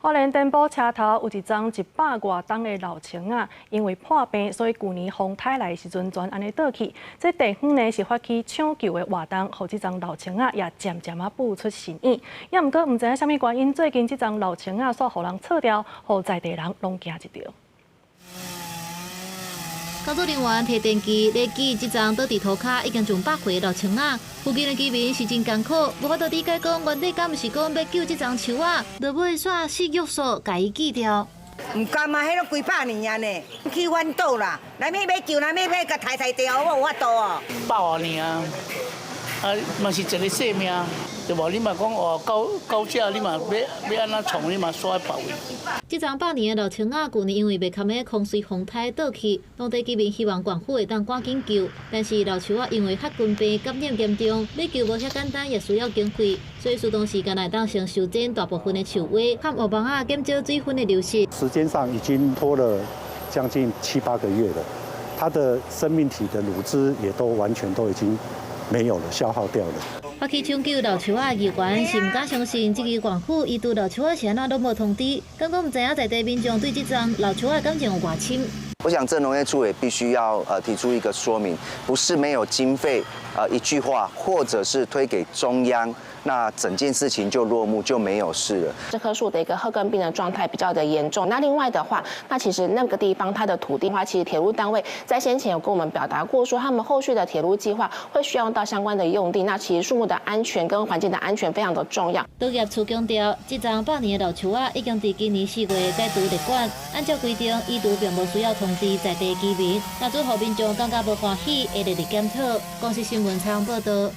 花莲顶埔车头有一张100多吨的老青仔，因为破病，所以去年风台来的时阵全安尼倒去。这地方呢是发起抢救的活动，互这张老青仔也渐渐步出新意。也毋过，毋知影什么原因，最近这张老青仔煞互人撤掉，互在地人拢惊一跳。工作人员摕电机来记这张倒伫涂骹已经上100岁的老青仔，附近的居民是真艰苦，无法度理解讲原底敢毋是讲要救这张树仔，就买煞4玉树甲伊记掉。唔甘嘛，迄都几百年啊呢，去阮岛啦，来要救，来要甲抬掉，我有法度哦。100多年啊，嘛是一个性命，对无？你嘛讲哦，高价，你嘛要安怎创，你嘛煞别位。这张100年的老青仔，去年因为袂堪的空水风台倒去，当地居民希望政府会当赶紧救，但是老树仔因为黑菌病感染严重，要救无遐简单，也需要经费，所以需当时间内当先修剪大部分的树尾，和河浜啊减少水分的流失。时间上已经拖了将近7、8个月了，它的生命体的乳汁也都完全都已经没有了，消耗掉了。发起抢救老树仔的议员是唔敢相信，这个县府伊对老树仔是安怎都无通知，敢讲唔知影在地民众对这张老树仔感情有偌深。我想，镇农业处也必须要提出一个说明，不是没有经费，一句话，或者是推给中央，那整件事情就落幕，就没有事了。这棵树的一个褐根病的状态比较的严重。那另外的话，那其实那个地方它的土地的话，其实铁路单位在先前有跟我们表达过，说他们后续的铁路计划会需要用到相关的用地。那其实树木的安全跟环境的安全非常的重要。农业处强调，这张100年的老树仔已经在今年4月解除立管，按照规定，医毒并无需要通知在地居民。那最后民众感觉无欢喜，会列入检讨。公司新闻采访报道。